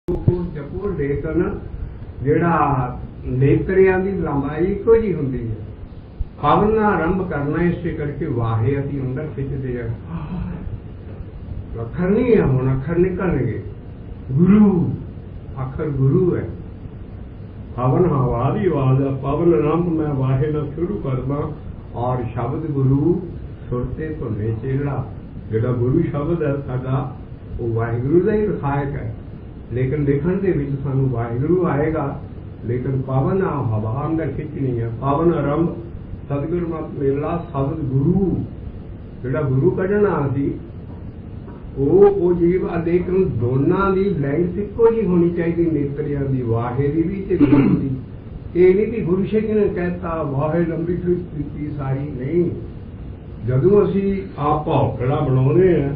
जपो लेकिन जिहड़ा नेत्रियां दी लंबाई इक्को जी हुंदी है। पवन आरंभ करना इसे करके वाहे असीं अंदर खिंचदे आ। अखर नहीं है, हुण अखर निकलणगे। गुरु अखर गुरु है। पवन हवा दी आवाज़ है। पवन आरंभ मैं वाहे ना शुरू करदा और शब्द गुरु सुरते धुने चेला। जिहड़ा गुरु शब्द है साडा वो वाहिगुरू दा ही रखायक है। लेकिन लिखण दे विच सानूं वाहिगुरू आएगा, लेकिन पवन आ हवा अंदर खिंचनी है। पवन आरंभ सतगुरु मत मेला शब्द गुरु जिहड़ा गुरु कढना सी वो जीव। लेकिन दोनों की लैंथ इक्को जी होनी चाहिए। नेत्रियां दी वाहे दी भी ते गुरु दी। ये नहीं कि गुरु शेख ने कहता वाहे लंबी की सारी नहीं। जदों असीं आप भावखड़ा बनाउंदे हैं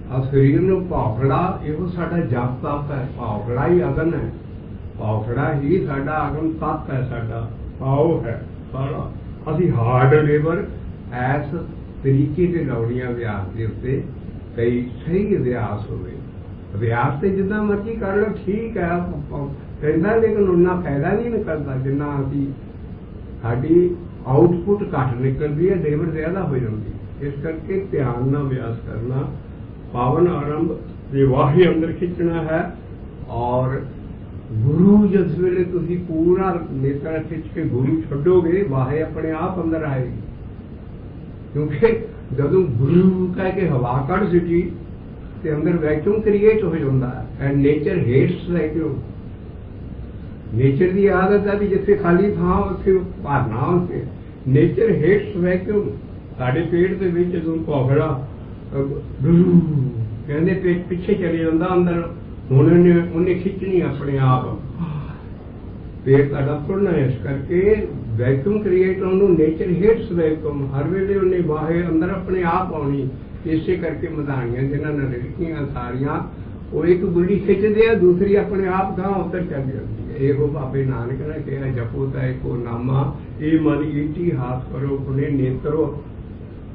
आ शरीर नूं भावखड़ा इहो साडा जप तप है। भावखड़ा ही अगन है। भावखड़ा ही साडा अगन तत्व है। साडा भाव है सारा। असीं हार्ड लेबर ऐस तरीके से लाउणियां अभ्यास के उत्ते कई सही अभ्यास होवे। अभ्यास तो जितना मर्जी कर लो ठीक है कहता, लेकिन उन्ना फायदा नहीं निकलता जिन्ना असीं साडी आउटपुट घट निकलती है, लेबर ज्यादा हो जाती है। इस करके ध्यान नाल अभ्यास करना। पावन आरंभ ये वाही अंदर खिंचना है। और गुरु जिस वेले तुसीं पूरा नेत्र खिंच के गुरु छड्डोगे वाहे अपने आप अंदर आएगी। क्योंकि जदों गुरु कह के हवा कढ़ सिटी ते अंदर वैक्यूम क्रिएट हो जाता है। And nature hates vacuum. Nature की आदत है भी जिथे खाली थां उत्थे भरना उत्थे। Nature hates vacuum. साडे पेट दे विच जदों भौखड़ा कहते पेट पिछे चले जाता अंदर। हुण उन्हें खिंचनी अपने आप। पेट तुहाडा खुलना। इस करके वैक्यूम क्रिएट होने नेचर हेट्स वैक्यूम। हर वेले उन्हें वाहे अंदर अपने आप आनी। इसे करके मधानियां जिन्हां ने लिखियां सारियां वो एक गुड़ी खिंचदे आ, दूसरी अपने आप गां उतर चल जाती है। एहो बाबे नानक ने कहा जपो ता एको नामा ये मन ईटी हाथ करो पुणे नेत्रो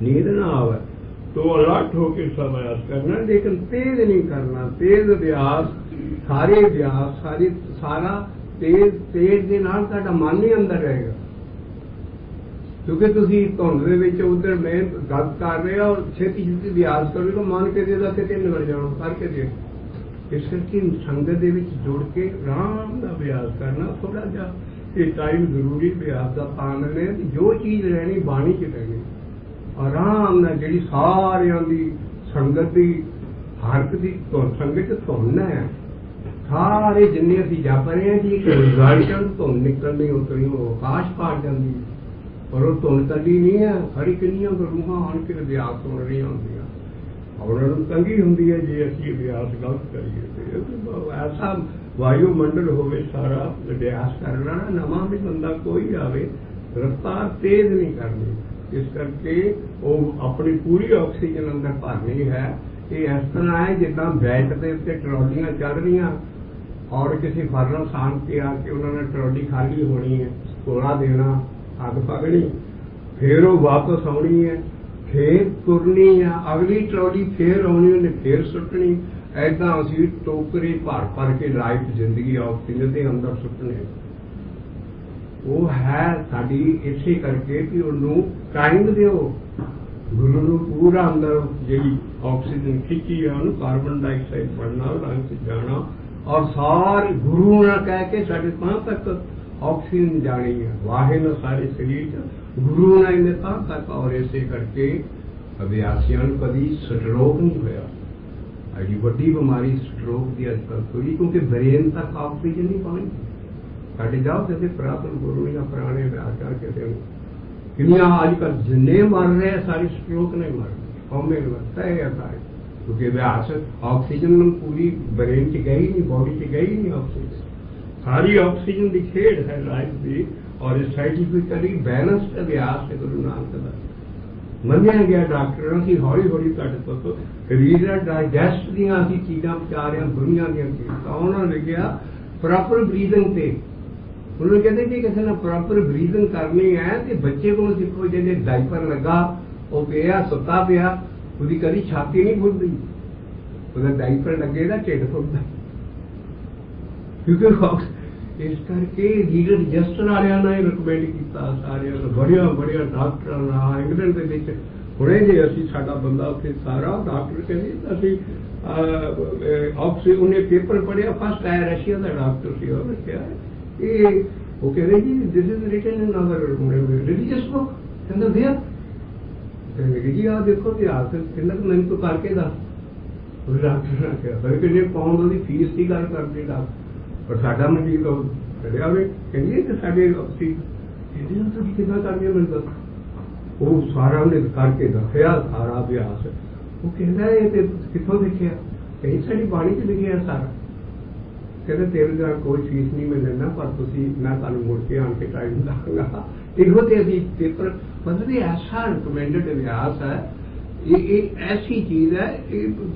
नींद ना आवे तो अलर्ट होकर सब अभ्यास करना। लेकिन तेज नहीं करना। तेज अभ्यास सारे अभ्यास सारा तेज तेज के नाल तुहाडा मन ही अंदर रहेगा। क्योंकि तुसीं धुंद दे विच उधर मेहनत गलत कर रहे हो और छेती छेती अभ्यास करोगे तो मन किते दा किते निकल जाना करके दे। इस करके संगत दे विच जुड़ के आराम दा अभ्यास करना। थोड़ा जिहा ये टाइम जरूरी अभ्यास दा पान ने जो चीज़ रहनी बाणी च रहनी। आराम नाल जिहड़ी सारियां दी संगत दी हरक दी संगत च धुन है। सारे जिन्ने असीं जप रहे हैं जी रिजल्ट धुन निकलनी उतरी आकाश पार जाती। पर वो धुन कली नहीं है। हरी किनियां रूहां आन के अभ्यास सुन रही होंदियां। उन्होंने तंगी होंदी है जे असीं अभ्यास गलत करिए। ऐसा वायुमंडल होवे सारा अभ्यास करना ना। नवां भी बंदा कोई आवे रफ्तार तेज नहीं करनी। इस करके वो अपनी पूरी ऑक्सीजन अंदर भरनी है। ये इस तरह है जिदा बैट के उत्ते ट्रॉलियां चढ़ रही और किसी फरन स्थान के आके उन्होंने ट्रॉली खाली होनी है, कोला देना, अग पकड़ी, फिर वो वापस आनी है, फिर तुरनी है, अगली ट्रॉली फिर आनी उन्हें फिर सुट्टनी। ऐदा असीं टोकरे भर भर के लाइफ जिंदगी ऑक्सीजन के अंदर सुट्टने। वो है साडी इसे करके कि उन्होंने टाइम दिओ। गुरु नूं पूरा अंदर जी ऑक्सीजन खिंची है उन्होंने कार्बन डाइऑक्साइड बढ़ना रंग से जाना और सारे गुरु ना कह के साढ़े पां तक ऑक्सीजन जानी है। वाहे न सारे शरीर गुरु ना इन्हें पां तक। और इसे करके अभ्यासियों को कभी स्ट्रोक नहीं होया। एडी वड्डी बीमारी स्ट्रोक की अजकल हुई क्योंकि ब्रेन तक ऑक्सीजन नहीं पहुंचती। साढ़े जाओ जैसे पुरातन गुरु या पुराने व्याचार कहते किनिया अजकल जिन्ने मर रहे हैं सारी स्ट्रोक नहीं मर रहे कौमे मरता है सारे। क्योंकि अभ्यास ऑक्सीजन पूरी ब्रेन च गई नहीं, बॉडी च गई नहीं ऑक्सीजन। सारी ऑक्सीजन की खेड है लाइफ की। और साइंटिफिकली बैलेंस्ड अभ्यास है गुरु नानक का मनिया गया। डॉक्टरों की हौली हौली तुहाडे तक रीजन डाइजैस्ट दीयां असीं चीज़ां पहुंचा रहे हैं दुनिया दीयां चीज़ां। उन्होंने लिखिया प्रॉपर ब्रीदिंग से। उन्होंने कहते कि किसी ने प्रॉपर ब्रीदिंग करनी है तो बच्चे को सीखो। जैसे डाइपर लगा वो पिया सुता पिया उसकी कभी छाती नहीं फुलती। उसका डाइपर लगे ढिड फुलता। क्योंकि इस करके लीडर रजिस्टर वालियां ने रिकमेंड किया सारिਆਂ ਨੂੰ बड़िया डॉक्टरां ਨਾਲ इंग्लैंड ਦੇ ਵਿੱਚ ਹੁਣੇ ਜੇ ਅਸੀਂ ਸਾਡਾ ਬੰਦਾ ਉੱਥੇ ਸਾਰਾ ਡਾਕਟਰ ਕਹਿੰਦੇ ਅਸੀਂ ਆਕਸੀ ਉਹਨੇ ਪੇਪਰ ਪੜਿਆ ਫਸਟ ਆਇਆ ਰਸ਼ੀਆ ਦਾ ਡਾਕਟਰ ਸੀ ਉਹਨੇ ਕਿਹਾ ਇਹ ਉਹ ਕਹਿੰਦੇ ਜੀ this is written in our religious book ਕਹਿੰਦਾ ਵੇਅਰ ਕਹਿੰਦੇ ਜੀ ਆ ਦੇਖੋ ਇਤਿਹਾਸ ਕਹਿੰਦਾ ਮੈਨੂੰ ਤੋਂ ਕਰਕੇ ਦੱਸ ਉਹ ਡਾਕਟਰ ਨੇ ਕਿਹਾ ਪਰ ਕਿੰਨੇ ਪਾਉਂਡ ਦੀ ਫੀਸ ਦੀ ਗੱਲ ਕਰਦੇ ਡਾਕਟਰ ਪਰ ਸਾਡਾ ਮਰੀਜ਼ ਉਹ ਕਰਿਆ ਵੇ ਕਹਿੰਦੀ ਕਿ ਸਾਡੇ ਅਸੀਂ ਇਹਦੇ ਨਾਲ ਤੁਸੀਂ ਕਿੱਦਾਂ ਕਰਦੇ ਹੋ ਮੈਨੂੰ ਦੱਸ ਉਹ ਸਾਰਾ ਉਹਨੇ ਕਰਕੇ ਦੱਸਿਆ ਸਾਰਾ ਅਭਿਆਸ ਉਹ ਕਹਿੰਦਾ ਇਹ ਤੇ ਕਿੱਥੋਂ ਦੇਖਿਆ ਕਈ ਸਾਡੀ ਬਾਣੀ 'ਚ ਲਿਖਿਆ ਸਾਰਾ ਕਹਿੰਦਾ ਤੇਰੇ ਨਾਲ ਕੋਈ ਫੀਸ ਨਹੀਂ ਮਿਲਣਾ ਪਰ ਤੁਸੀਂ ਮੈਂ ਤੁਹਾਨੂੰ ਮੁੜ ਕੇ ਆਣ ਕੇ ਟਾਈਮ ਦਾਂਗਾ ਇਹੋ ਤੇ ਅਸੀਂ ਪੇਪਰ ਮਤਲਬ ਇਹ ਐਸਾ ਰਿਕਮੈਂਡਡ ਅਭਿਆਸ ਹੈ ਇਹ ਐਸੀ ਚੀਜ਼ ਹੈ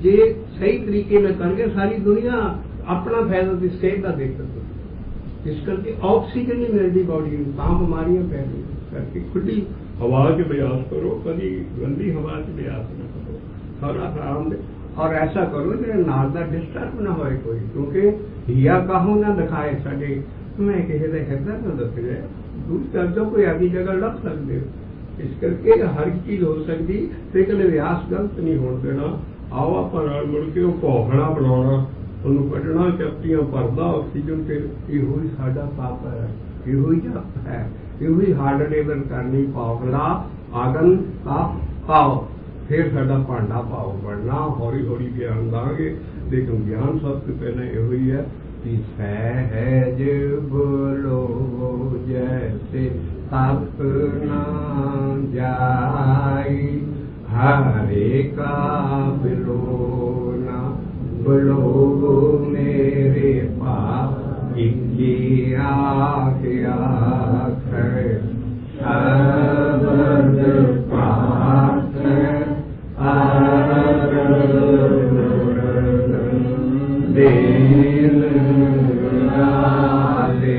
ਜੇ ਸਹੀ ਤਰੀਕੇ ਨਾਲ ਕਰਗੇ ਸਾਰੀ ਦੁਨੀਆ अपना फायदा की सेहत का देख सकते इस करके ऑक्सीजन नहीं मिलती बॉडी में ਤਾਂ ਬਿਮਾਰੀਆਂ पै रही करके खुली हवा च अभ्यास करो कभी गंदी हवा च अभ्यास ना करो सारा आराम दे और ऐसा करो जो नाल का डिस्टर्ब ना होए कोई क्योंकि हिया काहू ना दिखाए साडे मैं किसी का हिरदा ना दस गया दूर कर दो कोई आदि जगह लग सकते हो इस करके हर चीज हो सकती लेकिन अभ्यास गलत नहीं होने देना आओ आप मुड़ के भौखड़ा बनाना ਉਹਨੂੰ ਕੱਢਣਾ ਚੱਪੀਆਂ ਭਰਦਾ ਆਕਸੀਜਨ ਤੇ ਇਹੋ ਹੀ ਸਾਡਾ ਪਾਪ ਹੈ ਇਹੋ ਹੀ ਜਪ ਹੈ ਇਹੋ ਹੀ ਹਾਰਡ ਲੇਬਰ ਕਰਨੀ ਪਾਉਣਾ ਆਗਨ ਦਾ ਪਾਓ ਫਿਰ ਸਾਡਾ ਭਾਂਡਾ ਪਾਓ ਬਣਨਾ ਹੌਲੀ ਹੌਲੀ ਗਿਆਨ ਦਾਂਗੇ ਲੇਕਿਨ ਗਿਆਨ ਸਭ ਤੋਂ ਪਹਿਲਾਂ ਇਹੋ ਹੀ ਹੈ ਕਿ ਸਹਿਜ ਬੋਲੋ ਜੈਸੇ ਤਪ ਨਾ ਜਾਈ ਹਰੇ ਕਾ ਬਿਲੋ ਨਾ बोलो मेरे पास इनकी आँख शब्द पास दिल डाले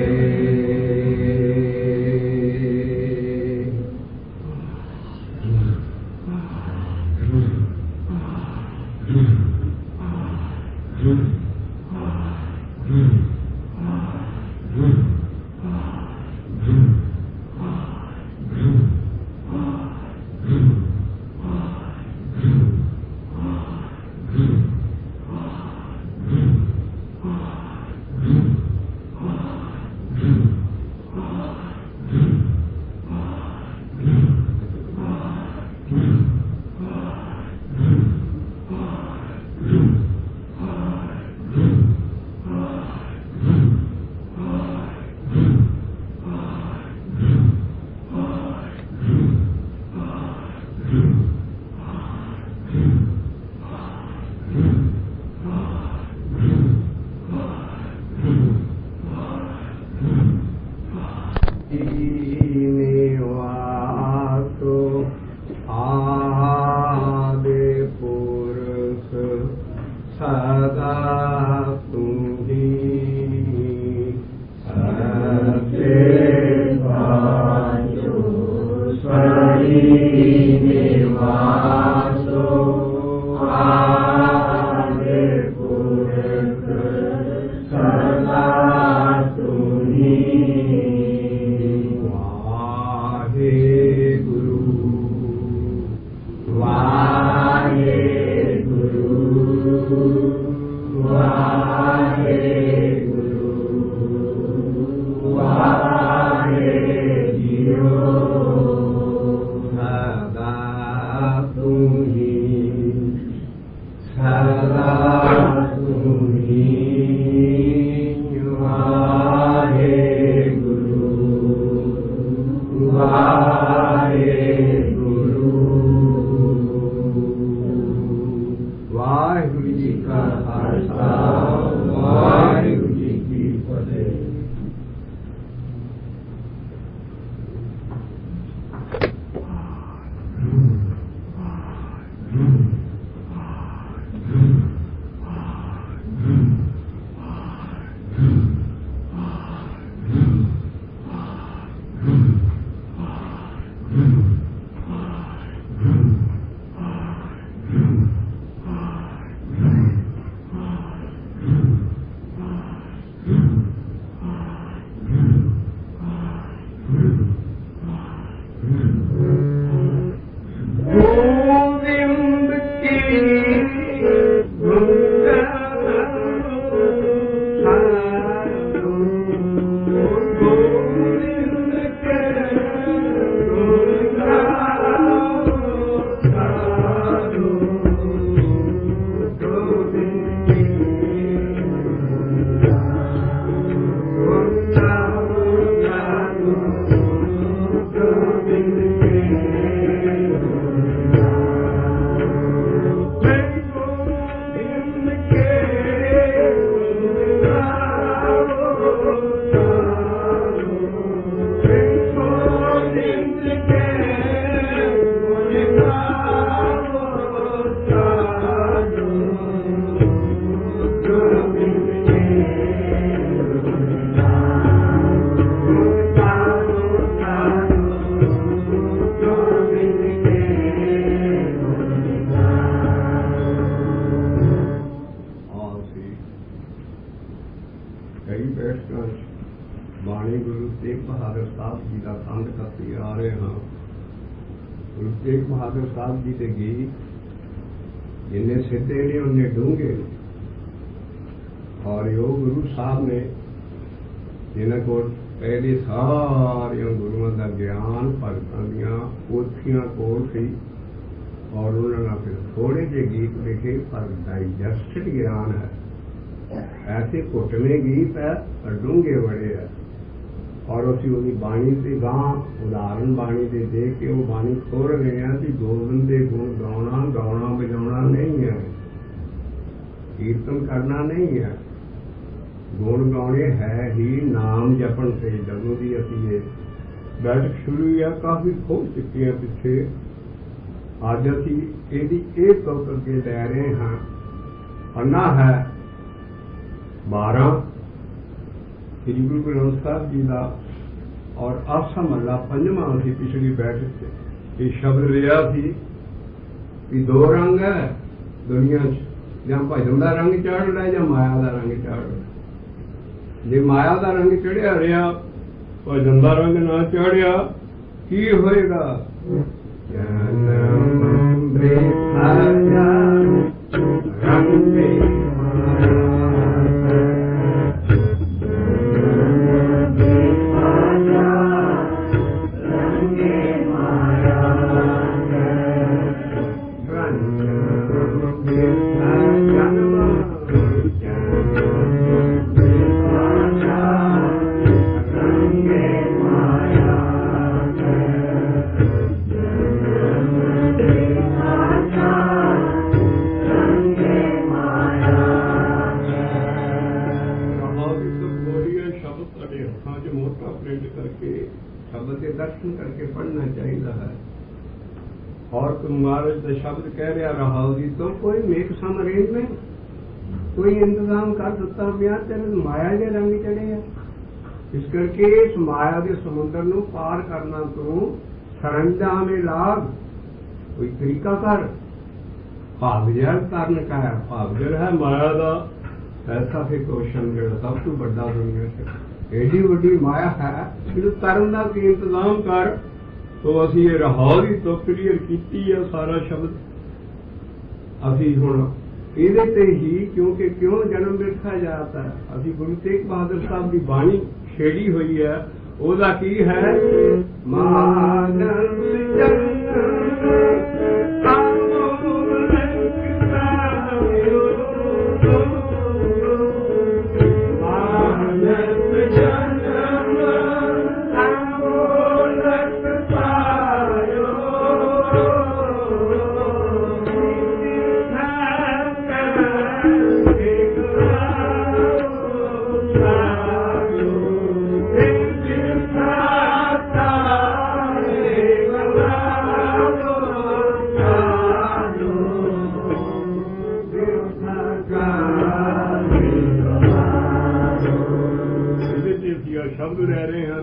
कई बैठकों बाणी गुरु तेग बहादुर साहब जी का कंध करती आ रहे हाँ। गुरु तेग बहादुर साहब जी के गीत जिन्हें सिद्धे ने उन्हें डूंगे और यो गुरु साहब ने जिन्हें को पहले सारिया गुरुओं का ज्ञान भगतों दियाँ पोथियां कोल सी और उन्होंने फिर थोड़े जे गीत लिखे पर डाइजेस्टेड ज्ञान है। ऐसे घुटने गीत है पर डूंगे बड़े है और उसी वो बाणी से गां उदाहरण बाणी से देख के वो बाणी खोल रहे हैं कि गोविंद के गुण गाना गाना बजाना नहीं है, कीर्तन करना नहीं है, गुण गाने है ही नाम जपन से। जदों की असी ये बैठक शुरू हुई है काफी खोज चुके हैं पिछे, अज असी ये तुक अगे लै रहे हाँ। पन्ना है 12 श्री गुरु ग्रंथ साहब जी का और आसा महला 5वां असी पिछली बैठक से ये शब्द लिया सी कि दो रंग है दुनिया च, भजन का रंग चढ़ या माया का रंग चढ़। जे माया का रंग चढ़िया रहा भजन का रंग ना चढ़िया की होएगा। दर्शन करके पढ़ना चाहिए है। और तुम्हारे तो शब्द कह रहा रहा जी तो कोई मेक सम अरेंजमेंट कोई इंतजाम कर देता पिया तेरे माया के रंग चढ़े है। इस करके इस माया के समुद्र नूं पार करना तू सरंजाम में लाग कोई तरीका कर। भागजल करन का है, भागजल है माया का ऐसा फिर क्वेश्चन जो सब तो बड़ा दुनिया से एडी वड्डी माया है जो तरन का इंतजाम कर। तो असी ये राहौल ही तो क्लीयर की है सारा शब्द असी हुण ਇਹਦੇ ਤੇ ही क्योंकि क्यों जन्म लिखा जाता है। असी गुरु तेग बहादुर साहब की बाणी छेड़ी हुई है ओदा की है मानस शब्द रह रहे हैं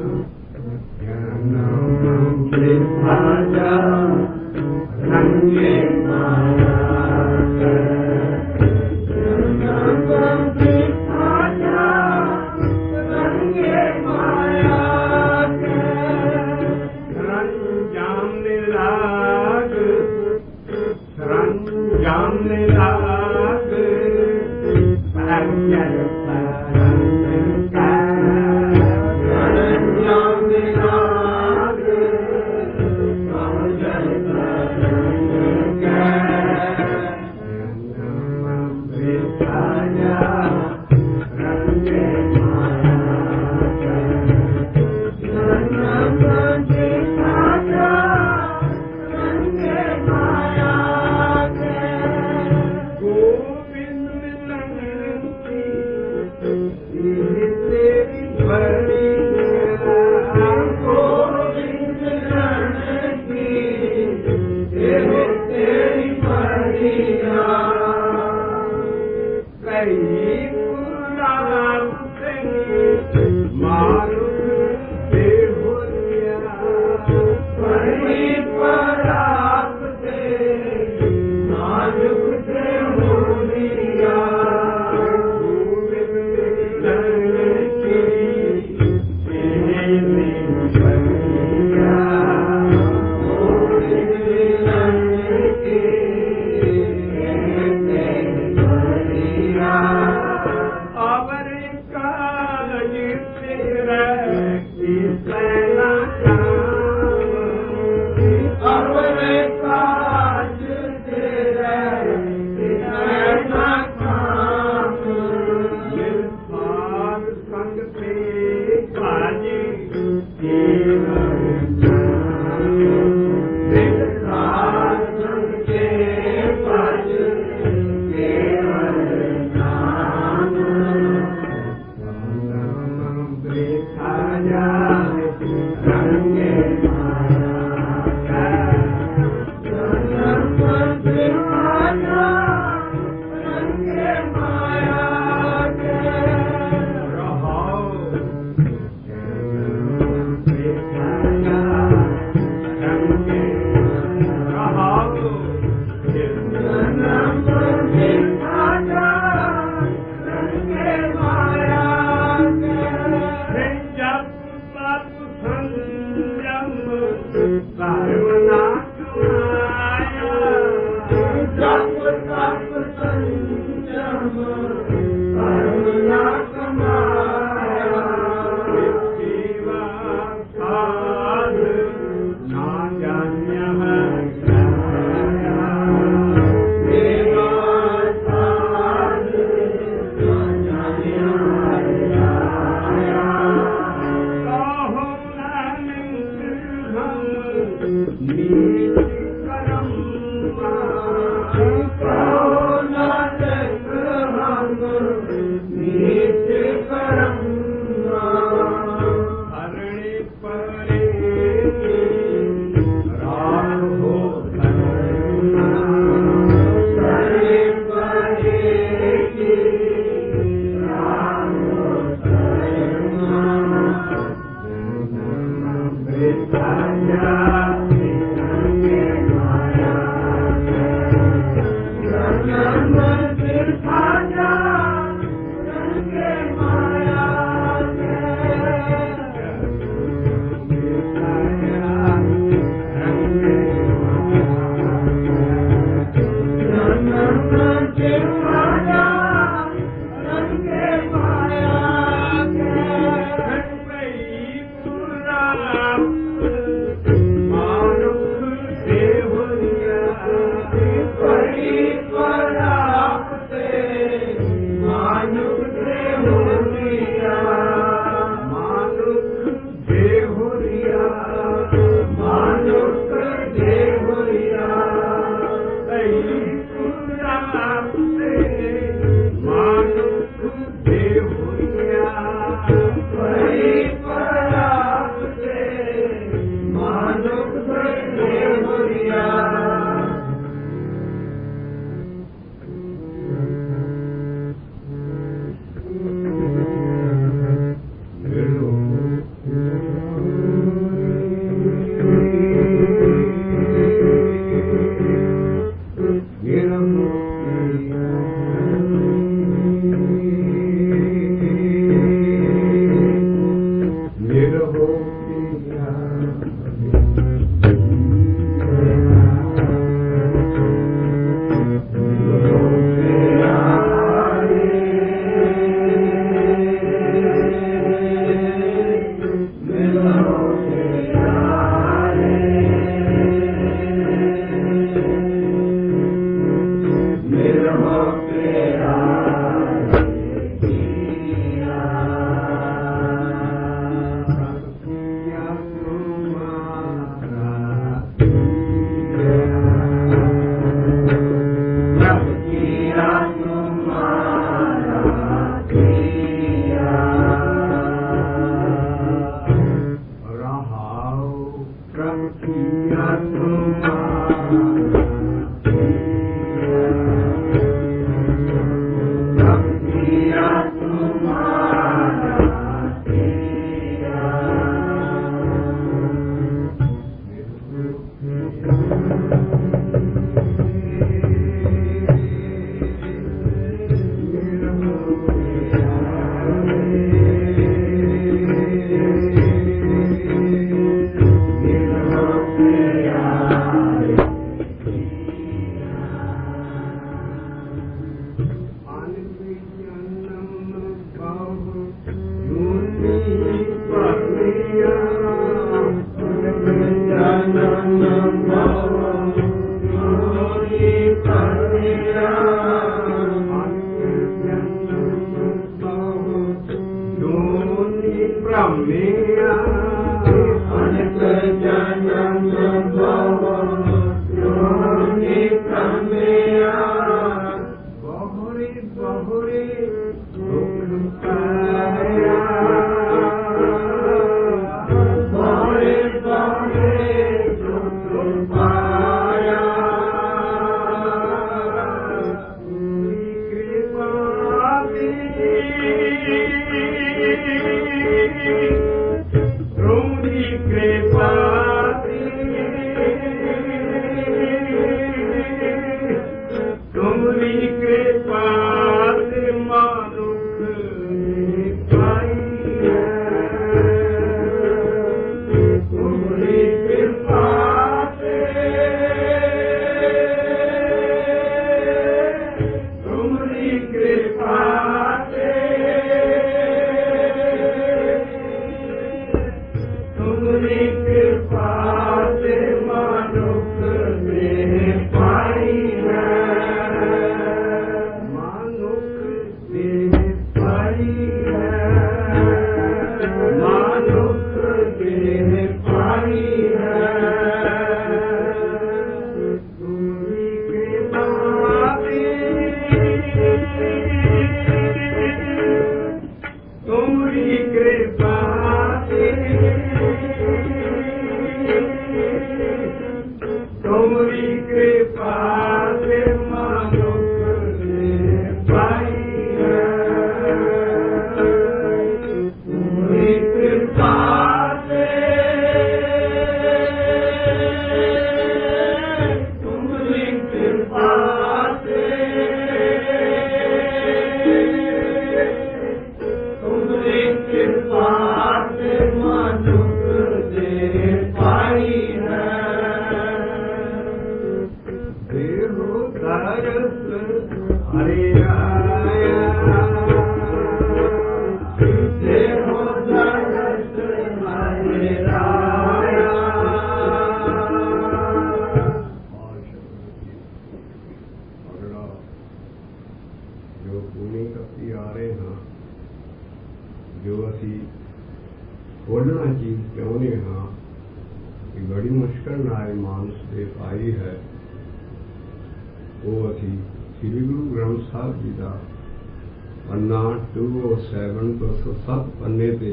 पन्ना 207 तो 107 पन्ने ते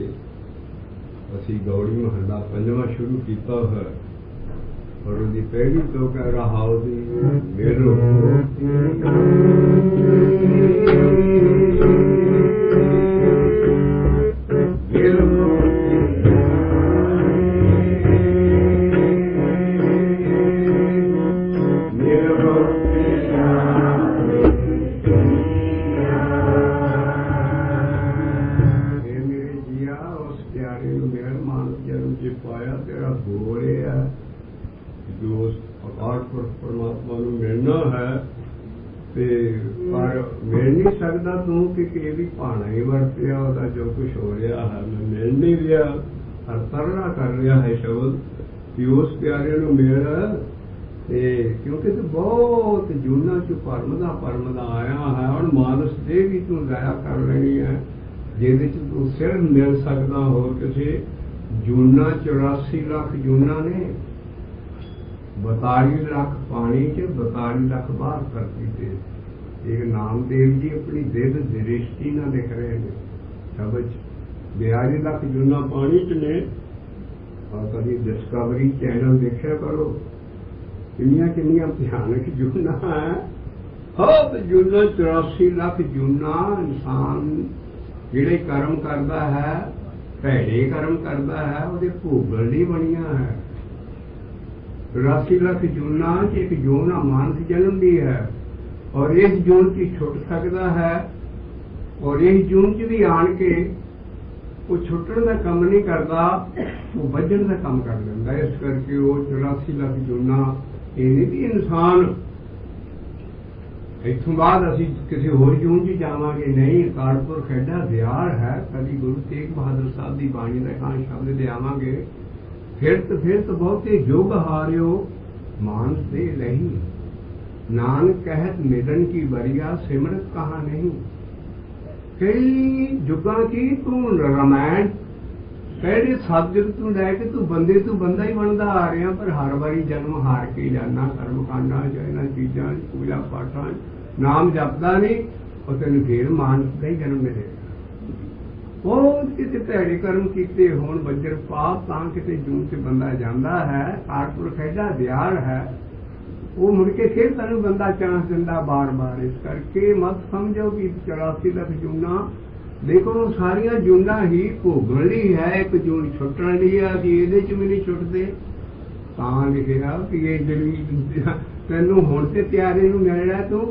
असी गौड़ी महला पंजवा शुरू किया है और उसकी पहली तो कह रहा होती मेरो परमात्मा नूं मिलना है पर मिल नहीं सकता तू कि भी भाना ही वरतिया वह जो कुछ हो रहा है मैं मिल नहीं रहा हर तरह कर रहा है शब्द कि उस प्यारे नूं मिल क्योंकि तू बहुत जूना चू परमदा आया है और मानस दे भी तू दया कर रही है जिहदे च तू सिर्फ मिल सकदा होर किसी जूना 84 लाख जूना ने 42 लाख पानी च 42 लाख बाहर करती थे। एक नामदेव जी अपनी दिल दृष्टि ना दिख रहे हैं शब्द 42 लाख जूना पानी च ने और कभी डिस्कवरी चैनल देखा करो किनिया भयानक जूना है बहुत जूना 84 लाख जूना इंसान जिहड़े कर्म करता है भैड़े कर्म करता है वो भोगण लई बनिया है 84 लाख जूना एक जून मानस जन्म भी है और इस जून की छुट सकता है और इस जून च भी आन के वो छुट्टन का काम नहीं करता वो बजन का काम कर लेंदा इस करके वो 84 लाख जूना ये नहीं भी इंसान इतों बाद असी किसी होर जून च जावांगे नहीं कालपुरख एडा दयाल है कभी गुरु तेग बहादुर साहब की बाणी का खान शब्द लियावांगे फिर तो बहुते युग हारियो मानस दे लही नानक कहत मिलन की बरिया सिमरत कहा नहीं कई युगा की तू रामायण कहते सतयुग तू लैके तू बंदा ही बनता आ रहा पर हर बारी जन्म हार के जाना कर्म कांडा इन्होंने चीजा पूजा पाठा नाम जपदा नहीं और तेन फिर मानस का ही जन्म मिलेगा बहुत किसी भैड़े कर्म किए होण बजर पाप तां किसी जून से बंदा जाता है कालपुरख एडा दयाल है वो मुड़ के फिर तेन बंदा चांस दिंदा बार बार इस करके मत समझो कि 84 लाख जूना देखो सारिया जूना ही भोगण लई है एक जून छुट्टण लई है कि इहदे च भी नहीं छुटदे तां लिखिया कि ये जड़ी तैनूं हुण ते प्यारे नूं मिल रहा तू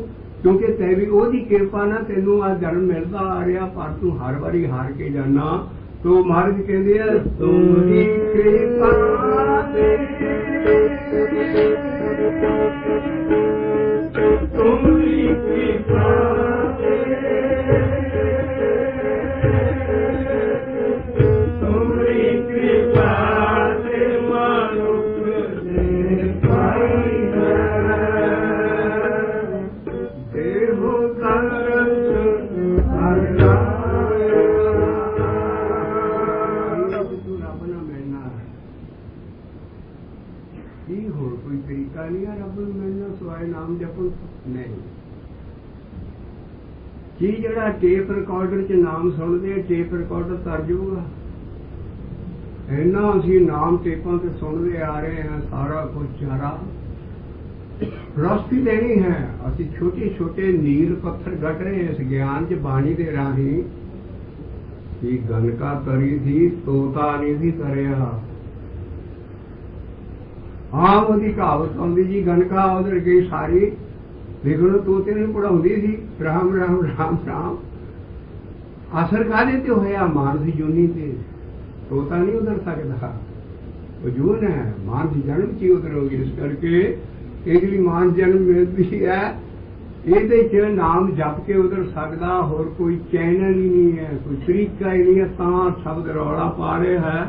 क्योंकि तै भी ओहदी किरपा ना तेनों आ जन्म मिलता आ रहा पर तू हर बारी हार के जाना तो महाराज कहते हैं तुमरी कृपा तुमरी कृपा तुमरी कृपा से मनुष्य ने पाई देहो दर्शन हर नाम जपन नहीं। जी जड़ा टेप रिकॉर्डर च नाम सुनते टेप रिकॉर्डर तर जाऊगा। इन्ना असी नाम टेपों से सुनते आ रहे हैं, सारा कुछ चारा रस्ती देनी है। असी छोटे छोटे नील पत्थर गट रहे हैं इस ज्ञान च बाणी के राही कि गनका करी थी तोता नहीं थी करिया। आम उसकी कहावत आती जी गनका उधर गई सारी लिखण तोते ने पढ़ाउंदी सी राम राम राम राम। असर काहदे ते होया मानस जूनी ते तोता नहीं उधर सकता, वो जून है मानस जन्म ची उधरोगी। इस करके ये जी मान जन्म मिलती है ये च नाम जप के उधर सकता, होर कोई चैनल ही नहीं है, कोई तरीका ही नहीं है। तां शब्द रौला पा रहे है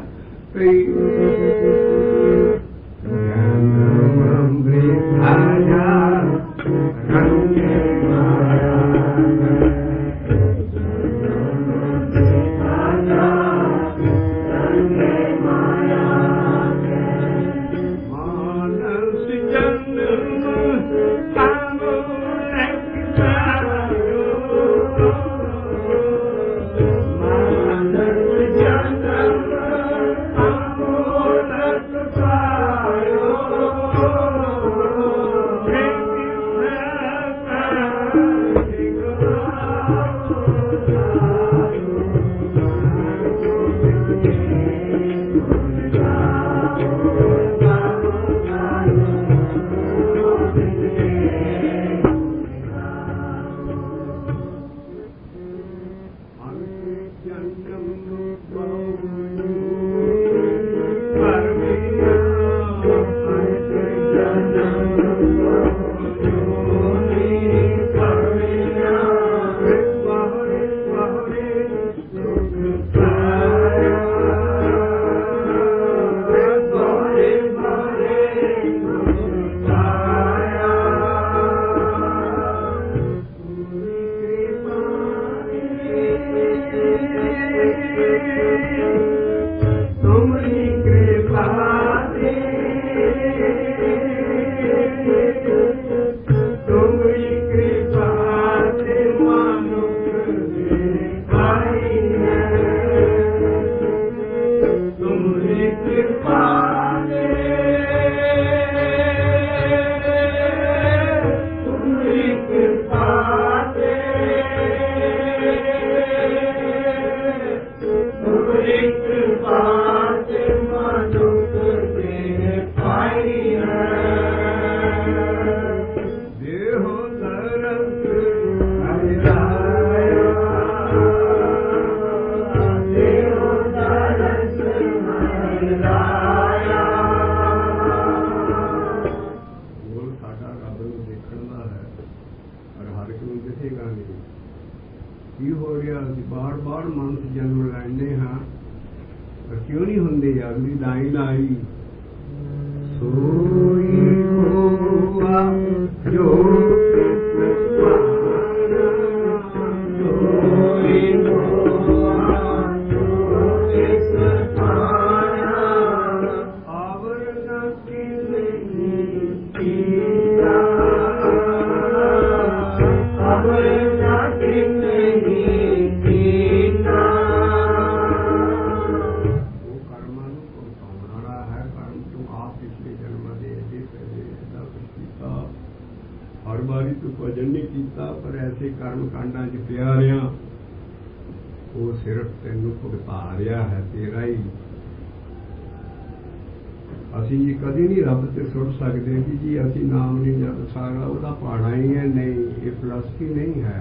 कभी नहीं रब से सुट सकते कि जी असी नाम नहीं जप सकता वह पहाड़ा ही है। नहीं, ये फिलासफी नहीं है।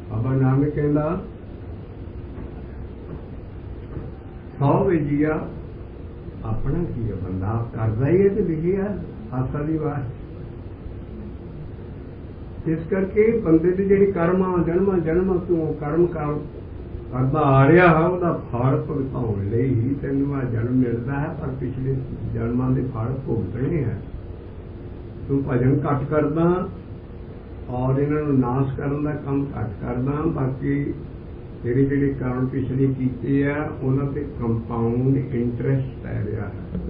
बाबा नानक कहता 100 वेजिया अपना की है, बंदा करता ही है तो लिखी है आसा की बात। इस करके बंदे की जी कर्म जन्म जन्म तू कर्म करता आ रहा है वह फल भुगताने लिए ही तेन जन्म मिलता है। पर पिछले जन्मों के फल भुगतने हैं। तू भजन घट करदा और इन्होंने नाश करने का काम घट करदा। बाकी तेरे जिहड़े कर्म पिछले कीते हैं उन्होंने कंपाउंड इंटरस्ट पै रहा है,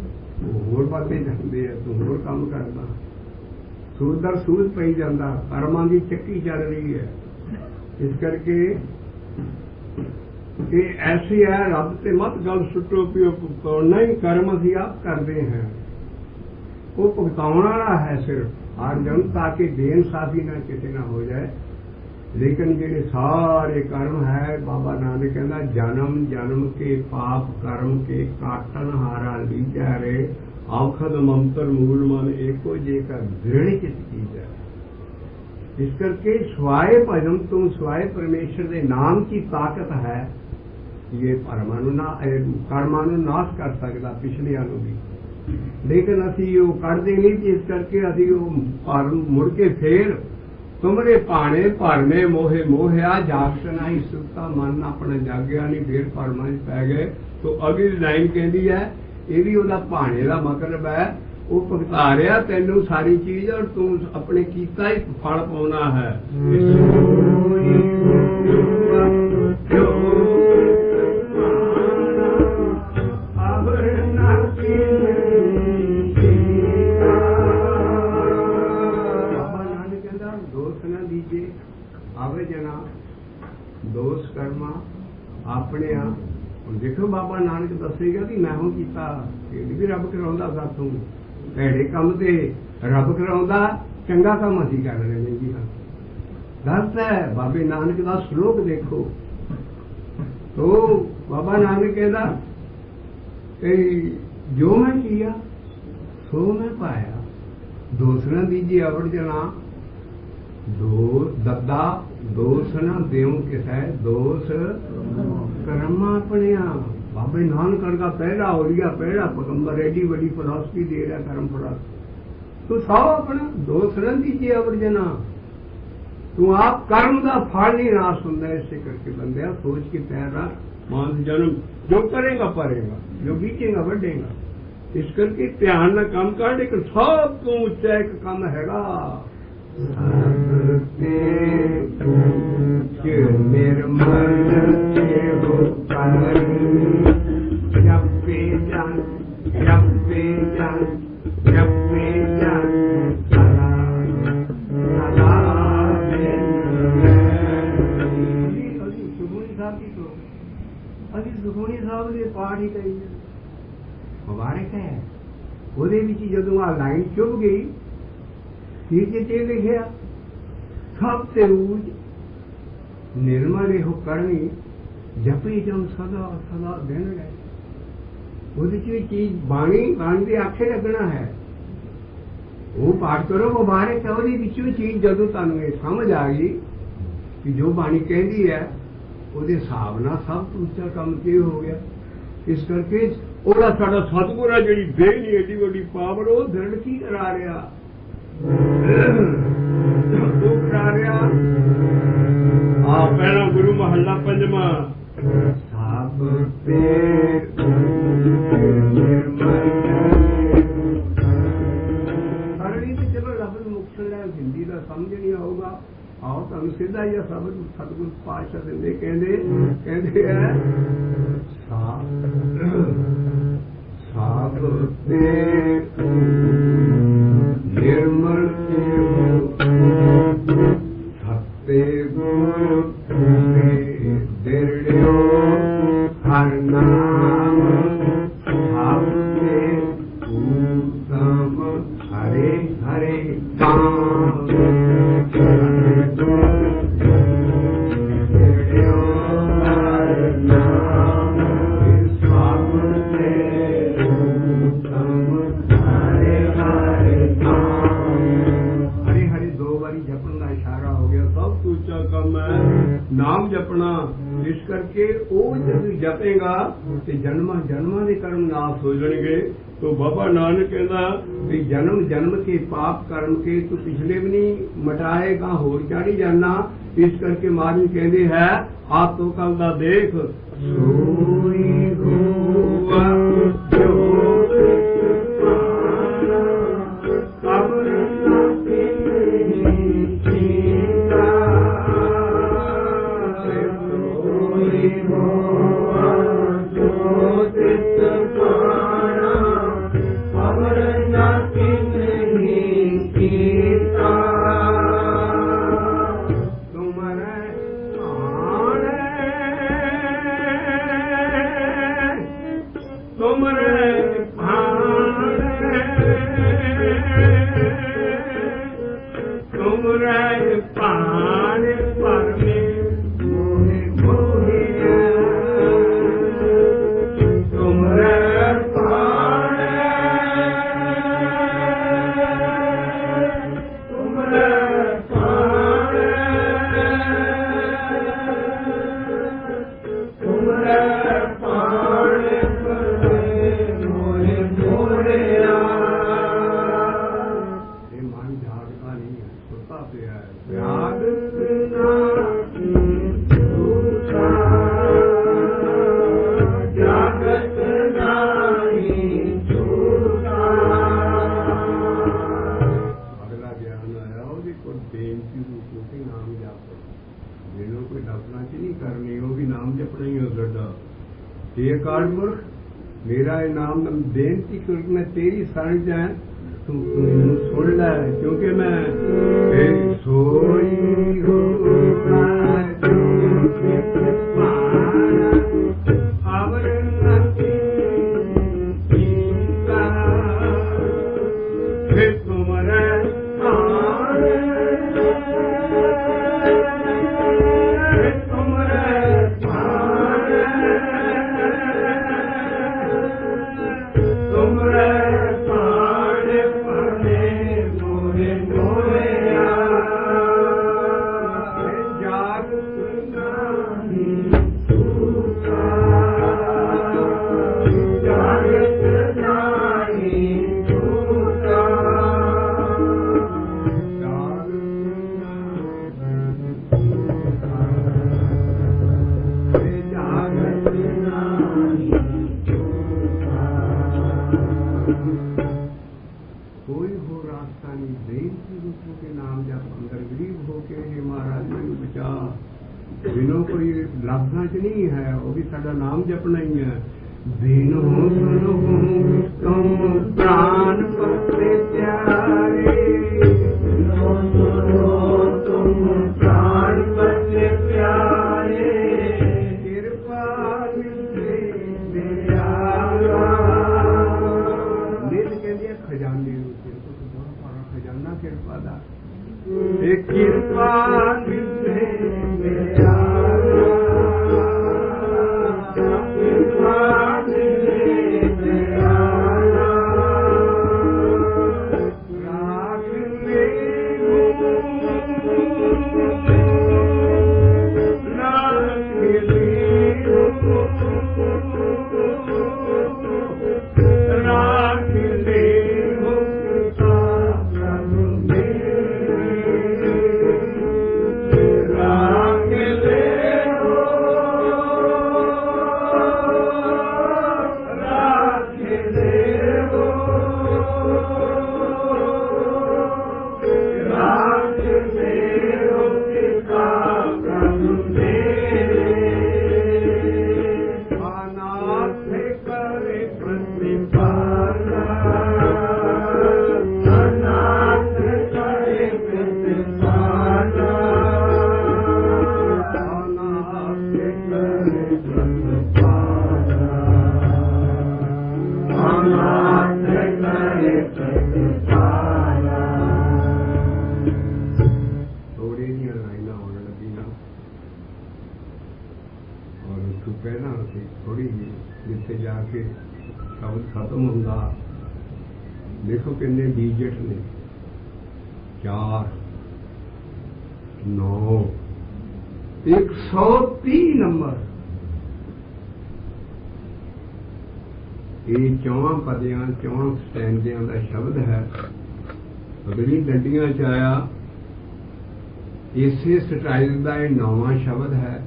वो होर बढ़ते जाते हैं, तू होर काम करदा। सूद दर सूद पई जाता, कर्मां की चक्की चल रही है। इस करके ये ऐसी है, रब से मत गल सुटो पियो भुगताउणा ही कर्म असीं आप करते हैं, वो भुगताउण वाला है सिर्फ हर जन, ताकि बेइंसाफी ना किसी ना हो जाए। लेकिन जेडे सारे कर्म है, बाबा नानक कहता जन्म जन्म के पाप कर्म के काटन हारा लीजा रे, औखद ममतर मूल मन एको जेकर दृढ़ चित की जाए। इस करके स्वाय भजन तुम स्वाय परमेश्वर के नाम की ताकत है, ये कर्मां नूं नाश कर सकता पिछलियां नूं भी। लेकिन असी वो करते नहीं, इस करके असी मुड़ के फिर तुमरे पाने भरने मोहे मोहिया, जागत नहीं सुता मन अपना जागया नहीं, फिर भरमा च पै गए। तो अगली लाइन कहती है, ये भी उहदा भाने का मतलब है, वो भुगता रहा तेनू सारी चीज और तू अपने कीता ही फल पाना है। आवे जना दोष कर्मा अपने देखो, बाबा नानक दसेगा कि मैं हूं कीता, भी रब कराउंदा साथों, भैड़े काम ते रब कराउंदा, चंगा काम असीं कर रहे हैं जी। हाँ दस है बाबे नानक का श्लोक देखो, तो बाबा नानक कहता जो मैं किया सो मैं पाया, दोष न दीजिए अवड़ जना, दद्दा दोष न देव किसै, दोष कर्मा अपने। बाबे नानक का पहला ओलिया पहला पैगंबर एडी बड़ी फिलॉसफी दे रहा, कर्म फिलॉसफी। तो सौ अपना दोष न दीजिए अवड़ जना, तू आप कर्म का फल नहीं नाश होंगे। इससे करके बंदे सोच के पैर रख, मानस जन्म जो करेगा परेगा, जो बीतेगा बढ़ेगा। इस करके ध्यान न काम कर, लेकिन सब तो उच्चा एक काम हैगा, निर्मल सुखमनी साहब के पाठ ही कही मुबारक है। वो जदों आ लाइन चुभ गई, नीचे लिखिया सब ते ऊज निर्मल हो करनी जपी जम सदा सदा दिन रहे। वो चीज बाणी बाणी के आखे लगना है, वो पाठ करो मुबारक है। वो चीज जदों तुहानूं ये समझ आ गई कि जो बाणी कहती है ਉਹਦੇ ਹਿਸਾਬ ਨਾਲ ਸਭ ਤੋਂ ਉੱਚਾ ਕੰਮ ਕੀ ਹੋ ਗਿਆ। ਇਸ ਕਰਕੇ ਉਹਦਾ ਸਾਡਾ ਸਤਿਗੁਰ ਆ ਜਿਹੜੀ ਦੇਹ ਨਹੀਂ ਏਡੀ ਵੱਡੀ ਪਾਵਰ, ਉਹ ਦ੍ਰਿੜ ਕੀ ਕਰਾ ਰਿਹਾ, ਉਹ ਕਰਾ ਰਿਹਾ। ਆ ਪਹਿਲਾ ਗੁਰੂ ਮਹੱਲਾ ਪੰਜਵਾਂ, ਸਭ ਤੇ ਸਰਣੀ ਤੇ ਚਲੋ ਲਫ਼ਜ਼ ਮੁਕਤ ਹੈ, ਹਿੰਦੀ ਦਾ ਸਮਝ ਨਹੀਂ ਆਊਗਾ। आओ तुम सीधा ही सब सतगुरु पातशाह दिंदे, कहते है साब ते निर्मल सत्ते गुरु दिरड़ियो हर नाम आपते उत्तम हरे हरे नाम जपना। इस करके वो जब जपेगा तो जन्म जन्मा के कर्म नाश हो जाएंगे। तो बाबा नानक कहता कि जन्म जन्म के पाप कर्म के तो पिछले भी नहीं मटाएगा, होर चढ़ी जाना। इस करके महाराज कहते हैं आप तो कल का देख वो भी नाम जपना ही हो साडा। हे अकाल पुरख मेरा ये नाम बेनती कर मैं तेरी शरण जाए तू मैनू सुन लै, क्योंकि मैं सोई हो बिनो कोई लाभना च नहीं है, वो भी साडा नाम जपना ही है। बिनो सुनो तुम प्राण पते प्यारे, बिनो सुनो तुम प्राण पते प्यारे, कृपा मिलते कहते खजाने बहुत खजाना कृपा का कृपा मिलते थोड़ी जी जिथे जाके शब्द खत्म होंदा। देखो किन्ने डिजिट ने 4 9 130 नंबर। ये 4 पदियां 4 स्टैंडियां का शब्द है। अगली डंडियां च आया इसे स्टाइल का 9वां शब्द है।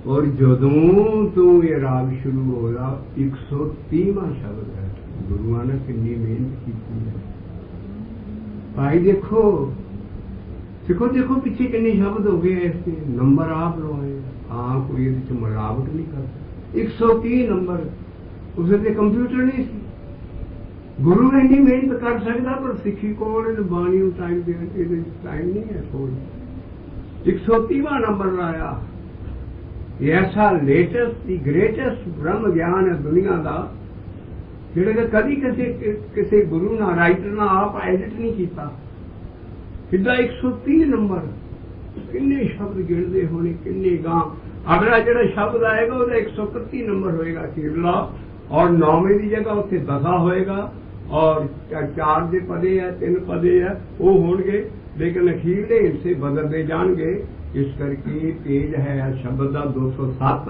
और जदों तो ये राग शुरू होगा 130वां शब्द है। गुरुआ ने कितनी मेहनत की है भाई। देखो देखो देखो पीछे कितने शब्द हो गए इसके नंबर आप लोए। हाँ कोई ये मिलावट नहीं करता। 130 नंबर उसे तो कंप्यूटर नहीं सी। गुरु ने इन्नी मेहनत कर सकता पर सिखी कोल बाणी टाइम देने टाइम नहीं है कोई। 130वां नंबर लाया। ऐसा लेटेस्ट दी ग्रेटेस्ट ब्रह्म ज्ञान है दुनिया का जिहड़ा कभी किसी गुरु ना राइटर ना आप एडिट नहीं किया। सीधा 130 नंबर किन्ने शब्द गिणदे होने किन्ने गां। अगला जिहड़ा शब्द आएगा वो 131 नंबर होएगा अखीरला। और 9वें की जगह उत्थे 10 होएगा। और 4 दे पदे है 3 पदे है वो होणगे। लेकिन अखीरले हिस्से बदलते जाएंगे। इस करके पेज है शब्द का 207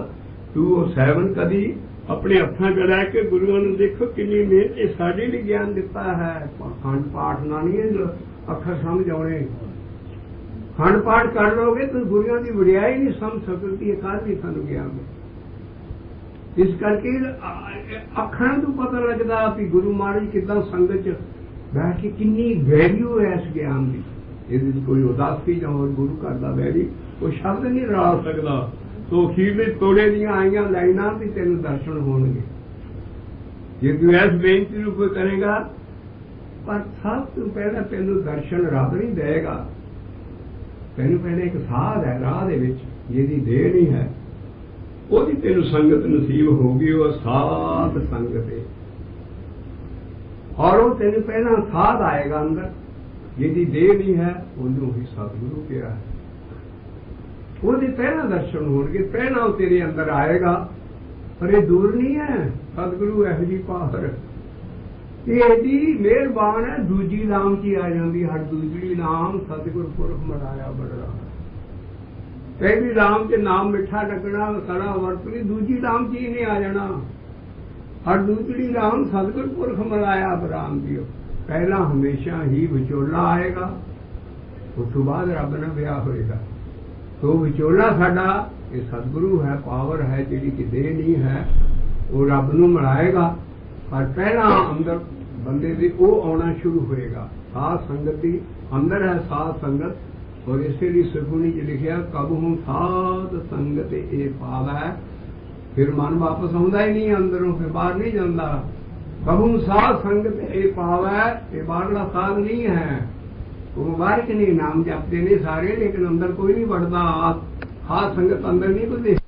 207 कदी अपने हथां च लैके गुरुआं नूं देखो किन्नी मेहनत साडे लई ज्ञान दिता है। खंड पाठ ना नहीं अखर समझ आने। खंड पाठ कर लोगे तो गुरुआं की वडियाई नहीं समझ सकती। कल भी सानूं ज्ञान इस करके अखर तो पता लगता कि गुरु महाराज किदां संगत च बैठ के किन्नी वैल्यू है इस ज्ञान की। ये कोई उदासी जां गुरु घर का वैरी कोई शब्द नहीं रला सकता। तो अखीरले तोड़े दियां आईयां लाइनां भी तेन दर्शन होणगे जे तू इस बेनती नूं कोई करेगा। पर सब तो पहला तेन दर्शन रब नहीं देगा। तेन पहले एक साध है राह दे विच जिहदी देह नहीं है, ਉਹਦੀ तेन संगत नसीब होगी। वो साध संगत है और वो तेन पहला साध आएगा अंदर जिहदी देह नहीं है, ਉਹਨੂੰ ही सतगुरु किया है। ਉਹਦੇ पहला दर्शन होणगे, पहला वो तेरे अंदर आएगा। पर ये दूर नहीं है सतगुरु ਇਹੋ ਜਿਹੀ पावर, ये एडी मेहरबान है। दूजी नाम की आ जाती हर दूसरी नाम सतगुर पुरख मराया बड़ा। पहली नाम च नाम मिठा लगना सड़ा वरतनी, दूजी नाम च ही नहीं आ जाना। हर दूसरी नाम सतगुर पुरख मराया बराम दियो। पहला हमेशा ही विचोला आएगा, उस तो बाद रब नाल विआह होएगा। तो विचोला साडा ये सतगुरु है, पावर है जिहड़ी कि देह नहीं है, वो रब नूं मिलाएगा। पर पहला अंदर बंदे दे वो आना शुरू होएगा। साध संगत दी अंदर है साध संगत, और इसे लिए सुखमनी च लिखिया कबहू साध संगत ए पावै। फिर मन वापस आउंदा ही नहीं अंदरों, फिर बाहर नहीं जाता। कबहू साध संगत ए पावै, ये बाहरला साध नहीं है। वो बाहर के नहीं नाम जपते ने सारे, लेकिन अंदर कोई नहीं बढ़ता। साध संगत अंदर नहीं कोई